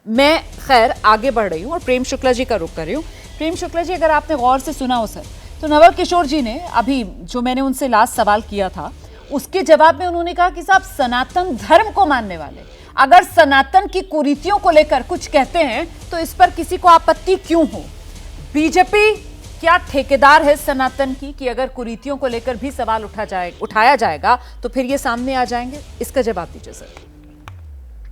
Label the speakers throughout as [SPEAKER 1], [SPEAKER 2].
[SPEAKER 1] मैं खैर आगे बढ़ रही हूँ और प्रेम शुक्ला जी का रुख कर रही हूँ। प्रेम शुक्ला जी, अगर आपने गौर से सुना हो सर, तो नवल किशोर जी ने अभी जो मैंने उनसे लास्ट सवाल किया था उसके जवाब में उन्होंने कहा कि साहब सनातन धर्म को मानने वाले अगर सनातन की कुरीतियों को लेकर कुछ कहते हैं तो इस पर किसी को आपत्ति क्यों हो। बीजेपी क्या ठेकेदार है सनातन की कि अगर कुरीतियों को लेकर भी सवाल उठाया जाएगा तो फिर ये सामने आ जाएंगे? इसका जवाब दीजिए सर।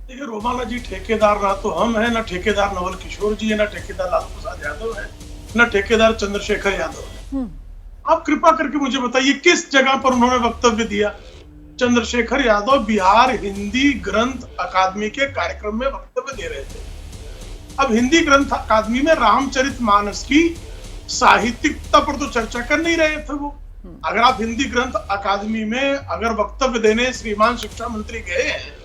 [SPEAKER 2] देखिए रोमाला जी, ठेकेदार ना तो हम है, ना ठेकेदार नवल किशोर जी है, ना ठेकेदार लालू प्रसाद यादव है, ना ठेकेदार चंद्रशेखर यादव है। आप कृपा करके मुझे बताइए किस जगह पर उन्होंने वक्तव्य दिया? चंद्रशेखर यादव बिहार हिंदी ग्रंथ अकादमी के कार्यक्रम में वक्तव्य दे रहे थे। अब हिंदी ग्रंथ अकादमी में रामचरितमानस की साहित्यिकता पर तो चर्चा कर नहीं रहे थे वो। अगर आप हिंदी ग्रंथ अकादमी में अगर वक्तव्य देने श्रीमान शिक्षा मंत्री गए हैं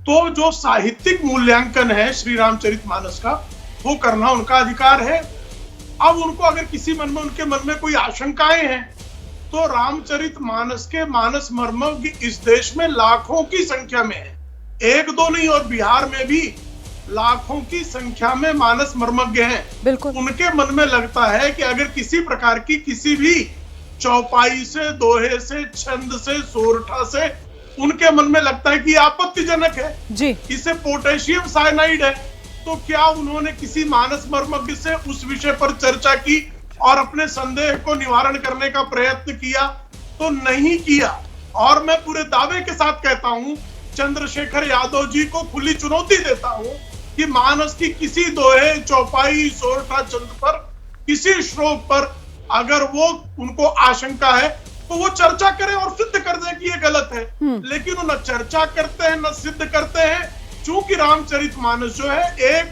[SPEAKER 2] तो जो साहित्यिक मूल्यांकन है श्री रामचरितमानस का वो करना उनका अधिकार है। अब उनको अगर किसी उनके मन में कोई आशंकाएं हैं तो रामचरितमानस के मानस मर्मज्ञ इस देश में लाखों की संख्या में है, एक दो नहीं, और बिहार में भी लाखों की संख्या में मानस मर्मज्ञ हैं।
[SPEAKER 1] बिल्कुल।
[SPEAKER 2] उनके मन में लगता है कि अगर किसी प्रकार की किसी भी चौपाई से, दोहे से, छंद से, सोरठा से उनके मन में लगता है कि आपत्तिजनक है
[SPEAKER 1] जी,
[SPEAKER 2] इसे पोटेशियम साइनाइड है, तो क्या उन्होंने किसी मानस मर्मज्ञ से उस विषय पर चर्चा की और अपने संदेह को निवारण करने का प्रयत्न किया? तो नहीं किया। और मैं पूरे दावे के साथ कहता हूं, चंद्रशेखर यादव जी को खुली चुनौती देता हूं कि मानस की किसी दोहे, चौपाई, सोरठा, छंद पर, किसी श्लोक पर अगर वो उनको आशंका है तो वो चर्चा करें और सिद्ध कर दें कि ये गलत है। लेकिन वो न चर्चा करते हैं न सिद्ध करते हैं। चूंकि रामचरितमानस जो है एक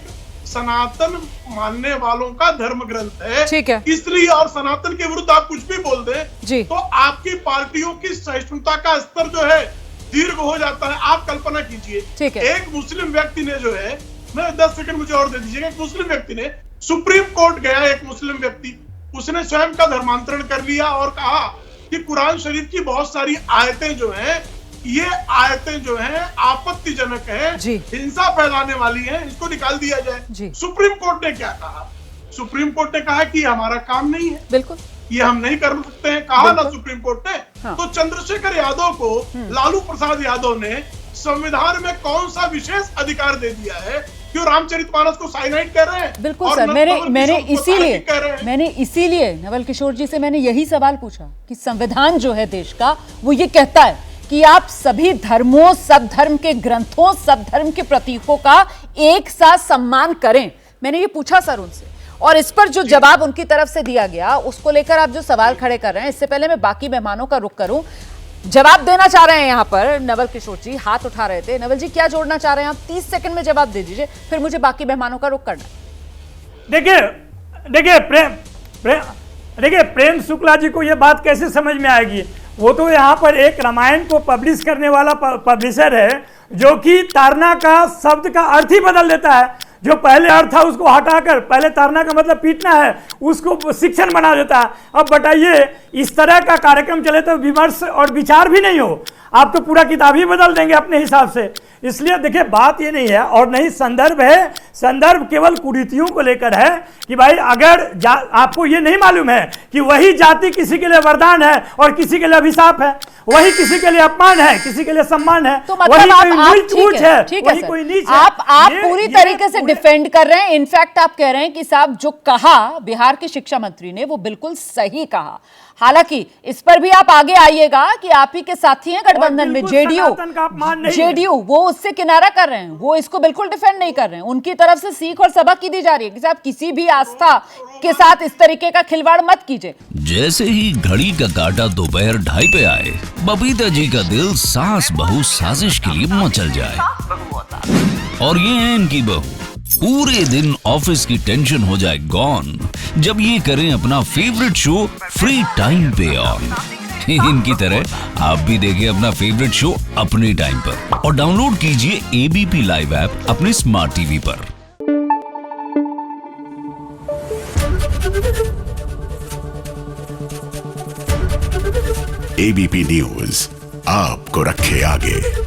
[SPEAKER 2] सनातन मानने वालों का धर्म ग्रंथ है,
[SPEAKER 1] ठीक है,
[SPEAKER 2] इसलिए और सनातन के विरुद्ध आप कुछ भी बोल दें तो आपकी पार्टियों की सहिष्णुता का स्तर जो है दीर्घ हो जाता है। आप कल्पना कीजिए, एक मुस्लिम व्यक्ति ने जो है, मैं 10 सेकंड मुझे और दे दीजिएगा, एक मुस्लिम व्यक्ति ने सुप्रीम कोर्ट गया, एक मुस्लिम व्यक्ति, उसने स्वयं का धर्मांतरण कर लिया और कहा कि कुरान शरीफ की बहुत सारी आयतें जो हैं, ये आयतें जो हैं आपत्तिजनक हैं, हिंसा फैलाने वाली हैं, इसको निकाल दिया जाए। सुप्रीम कोर्ट ने क्या कहा? सुप्रीम कोर्ट ने कहा कि हमारा काम नहीं है, बिल्कुल ये हम नहीं कर सकते हैं, कहा ना सुप्रीम कोर्ट ने। तो चंद्रशेखर यादव को लालू प्रसाद यादव ने संविधान में कौन सा विशेष अधिकार दे दिया है? क्यों रामचरितमानस को साइनाइड कर रहे हैं?
[SPEAKER 1] बिल्कुल सर, मैंने इसीलिए नवल किशोर जी से मैंने यही सवाल पूछा कि संविधान जो है देश का वो ये कहता है कि आप सभी धर्मों, सब धर्म के ग्रंथों, सब धर्म के प्रतीकों का एक साथ सम्मान करें। मैंने ये पूछा सर उनसे, और इस पर जो जवाब उनकी तरफ से दिया गया उसको लेकर आप जो सवाल खड़े कर रहे हैं, इससे पहले मैं बाकी मेहमानों का रुख करूं, जवाब देना चाह रहे हैं यहाँ पर नवल किशोर जी, हाथ उठा रहे थे। नवल जी क्या जोड़ना चाह रहे हैं आप? 30 सेकंड में जवाब दे दीजिए, फिर मुझे बाकी मेहमानों का रुख करना।
[SPEAKER 3] देखिए प्रेम शुक्ला जी को ये बात कैसे समझ में आएगी? वो तो यहाँ पर एक रामायण को पब्लिश करने वाला पब्लिशर है जो कि तारना का शब्द का अर्थ ही बदल देता है। जो पहले अर्थ था उसको हटाकर, पहले तारना का मतलब पीटना है, उसको शिक्षण बना देता है। अब बताइए, इस तरह का कार्यक्रम चले तो विमर्श और विचार भी नहीं हो, आप तो पूरा किताब ही बदल देंगे अपने हिसाब से। इसलिए देखिए बात ये नहीं है, और नहीं संदर्भ है, संदर्भ केवल कुरीतियों को लेकर है कि भाई अगर आपको ये नहीं मालूम है कि वही जाति किसी के लिए वरदान है और किसी के लिए अभिशाप है, वही किसी के लिए अपमान है, किसी के लिए सम्मान है,
[SPEAKER 1] तो मतलब आप पूरी तरीके से डिफेंड कर रहे हैं। इनफैक्ट आप कह रहे हैं कि साहब जो कहा बिहार के शिक्षा मंत्री ने वो बिल्कुल सही कहा। हालांकि इस पर भी आप आगे आइएगा कि आप ही के साथी हैं गठबंधन में जेडीयू, वो उससे किनारा कर रहे हैं, वो इसको बिल्कुल डिफेंड नहीं कर रहे हैं। उनकी तरफ से सीख और सबक की दी जा रही है कि साहब किसी भी आस्था के साथ इस तरीके का खिलवाड़ मत कीजिए।
[SPEAKER 4] जैसे ही घड़ी का काटा दोपहर 2:30 पे आए, बबीता जी का दिल सास बहू साजिश के लिए मचल जाए। और ये है इनकी बहू, पूरे दिन ऑफिस की टेंशन हो जाए गॉन जब ये करें अपना फेवरेट शो फ्री टाइम पे ऑन। इनकी तरह आप भी देखें अपना फेवरेट शो अपने टाइम पर और डाउनलोड कीजिए एबीपी लाइव ऐप अपने स्मार्ट टीवी पर।
[SPEAKER 5] एबीपी न्यूज आपको रखे आगे।